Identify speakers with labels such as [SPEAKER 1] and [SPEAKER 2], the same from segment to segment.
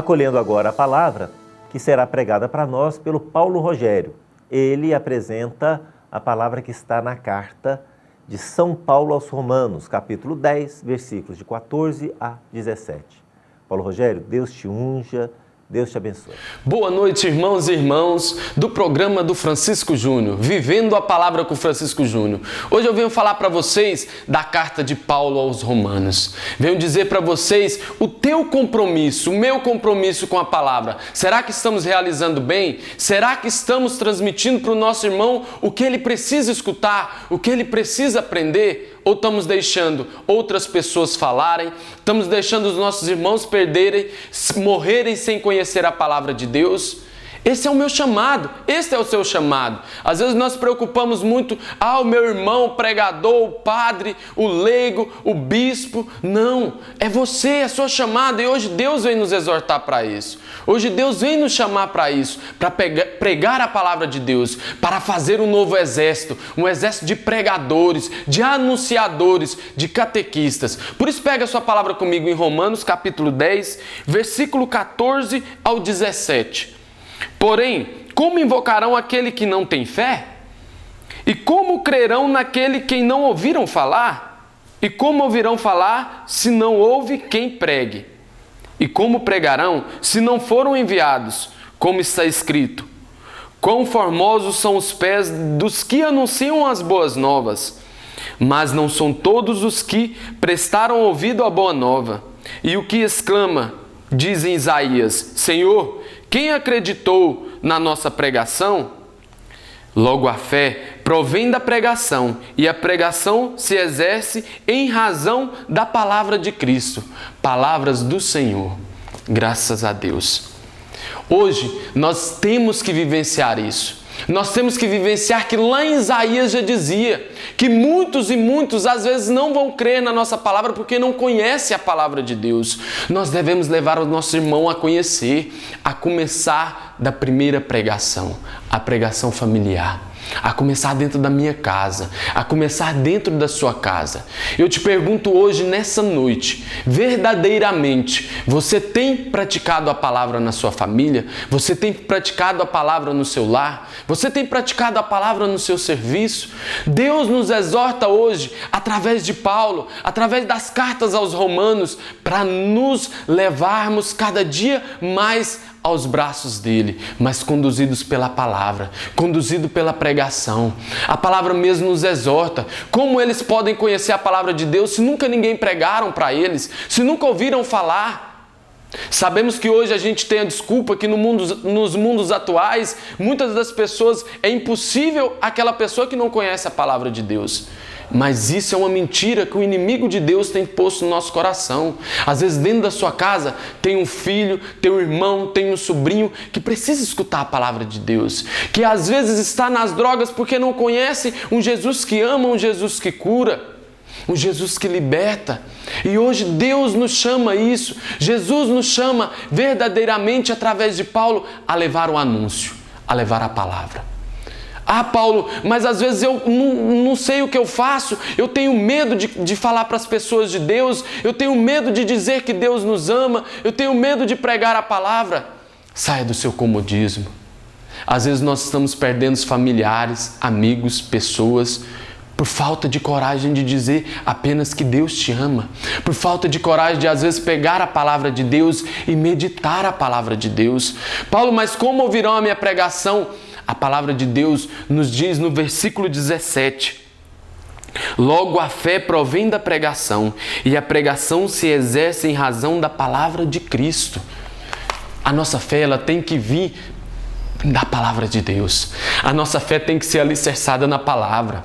[SPEAKER 1] acolhendo agora a palavra que será pregada para nós pelo Paulo Rogério. Ele apresenta a palavra que está na carta de São Paulo aos Romanos, capítulo 10, versículos de 14 a 17. Paulo Rogério, Deus te unja, Deus te abençoe.
[SPEAKER 2] Boa noite, irmãos e irmãs do programa do Francisco Júnior, Vivendo a Palavra com Francisco Júnior. Hoje eu venho falar para vocês da carta de Paulo aos Romanos. Venho dizer para vocês o teu compromisso, o meu compromisso com a palavra. Será que estamos realizando bem? Será que estamos transmitindo para o nosso irmão o que ele precisa escutar, o que ele precisa aprender? Ou estamos deixando outras pessoas falarem, estamos deixando os nossos irmãos perderem, morrerem sem conhecer a palavra de Deus? Esse é o meu chamado, esse é o seu chamado. Às vezes nós preocupamos muito, o meu irmão, o pregador, o padre, o leigo, o bispo. Não, é você, é sua chamada, e hoje Deus vem nos exortar para isso. Hoje Deus vem nos chamar para isso, para pregar a palavra de Deus, para fazer um novo exército, um exército de pregadores, de anunciadores, de catequistas. Por isso pega a sua palavra comigo em Romanos capítulo 10, versículo 14 ao 17. Porém, como invocarão aquele que não tem fé? E como crerão naquele quem não ouviram falar? E como ouvirão falar se não houve quem pregue? E como pregarão se não foram enviados? Como está escrito: quão formosos são os pés dos que anunciam as boas novas, mas não são todos os que prestaram ouvido à boa nova. E o que exclama, diz em Isaías: Senhor, quem acreditou na nossa pregação? Logo a fé provém da pregação, e a pregação se exerce em razão da palavra de Cristo. Palavras do Senhor. Graças a Deus. Hoje nós temos que vivenciar isso. Nós temos que vivenciar que lá em Isaías já dizia que muitos e muitos às vezes não vão crer na nossa palavra porque não conhecem a palavra de Deus. Nós devemos levar o nosso irmão a conhecer, a começar da primeira pregação, a pregação familiar. A começar dentro da minha casa, a começar dentro da sua casa. Eu te pergunto hoje, nessa noite, verdadeiramente, você tem praticado a palavra na sua família? Você tem praticado a palavra no seu lar? Você tem praticado a palavra no seu serviço? Deus nos exorta hoje, através de Paulo, através das cartas aos Romanos, para nos levarmos cada dia mais aos braços dele, mas conduzidos pela palavra, conduzido pela pregação. A palavra mesmo nos exorta. Como eles podem conhecer a palavra de Deus se nunca ninguém pregaram para eles, se nunca ouviram falar? Sabemos que hoje a gente tem a desculpa que nos mundos atuais, muitas das pessoas, é impossível aquela pessoa que não conhece a palavra de Deus. Mas isso é uma mentira que o inimigo de Deus tem posto no nosso coração. Às vezes dentro da sua casa tem um filho, tem um irmão, tem um sobrinho que precisa escutar a palavra de Deus. Que às vezes está nas drogas porque não conhece um Jesus que ama, um Jesus que cura, um Jesus que liberta. E hoje Deus nos chama a isso. Jesus nos chama verdadeiramente através de Paulo a levar o anúncio, a levar a palavra. Paulo, mas às vezes eu não sei o que eu faço, eu tenho medo de falar para as pessoas de Deus, eu tenho medo de dizer que Deus nos ama, eu tenho medo de pregar a palavra. Saia do seu comodismo. Às vezes nós estamos perdendo familiares, amigos, pessoas, por falta de coragem de dizer apenas que Deus te ama, por falta de coragem de às vezes pegar a palavra de Deus e meditar a palavra de Deus. Paulo, mas como ouvirão a minha pregação? A palavra de Deus nos diz no versículo 17: logo a fé provém da pregação, e a pregação se exerce em razão da palavra de Cristo. A nossa fé, ela tem que vir da palavra de Deus. A nossa fé tem que ser alicerçada na palavra.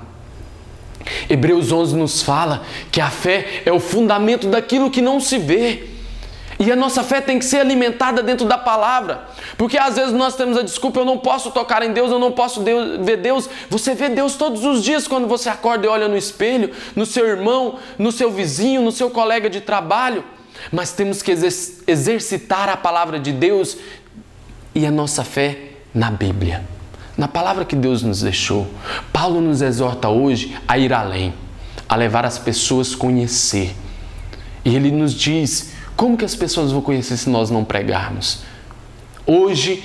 [SPEAKER 2] Hebreus 11 nos fala que a fé é o fundamento daquilo que não se vê. E a nossa fé tem que ser alimentada dentro da palavra. Porque às vezes nós temos a desculpa: eu não posso tocar em Deus, eu não posso ver Deus. Você vê Deus todos os dias quando você acorda e olha no espelho, no seu irmão, no seu vizinho, no seu colega de trabalho. Mas temos que exercitar a palavra de Deus e a nossa fé na Bíblia, na palavra que Deus nos deixou. Paulo nos exorta hoje a ir além, a levar as pessoas a conhecer. E ele nos diz Como que as pessoas vão conhecer se nós não pregarmos? Hoje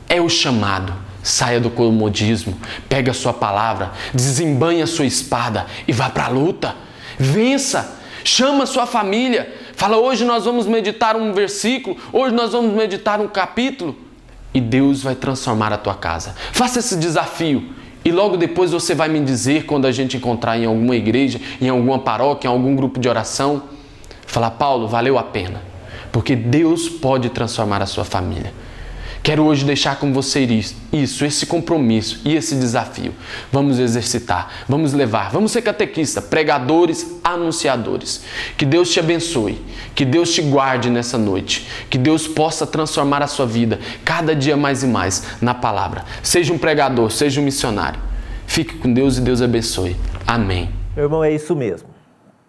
[SPEAKER 2] é o chamado. Saia do comodismo, pega a sua palavra, desembanhe a sua espada e vá para a luta. Vença, chama a sua família. Fala, hoje nós vamos meditar um versículo, hoje nós vamos meditar um capítulo. E Deus vai transformar a tua casa. Faça esse desafio. E logo depois você vai me dizer, quando a gente encontrar em alguma igreja, em alguma paróquia, em algum grupo de oração, falar, Paulo, valeu a pena, porque Deus pode transformar a sua família. Quero hoje deixar com você isso, esse compromisso e esse desafio. Vamos exercitar, vamos levar, vamos ser catequistas, pregadores, anunciadores. Que Deus te abençoe, que Deus te guarde nessa noite, que Deus possa transformar a sua vida cada dia mais e mais na palavra. Seja um pregador, seja um missionário. Fique com Deus e Deus abençoe. Amém.
[SPEAKER 1] Meu irmão, é isso mesmo.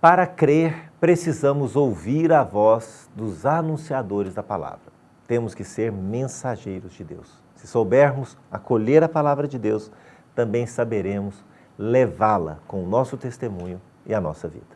[SPEAKER 1] Para crer, precisamos ouvir a voz dos anunciadores da palavra. Temos que ser mensageiros de Deus. Se soubermos acolher a palavra de Deus, também saberemos levá-la com o nosso testemunho e a nossa vida.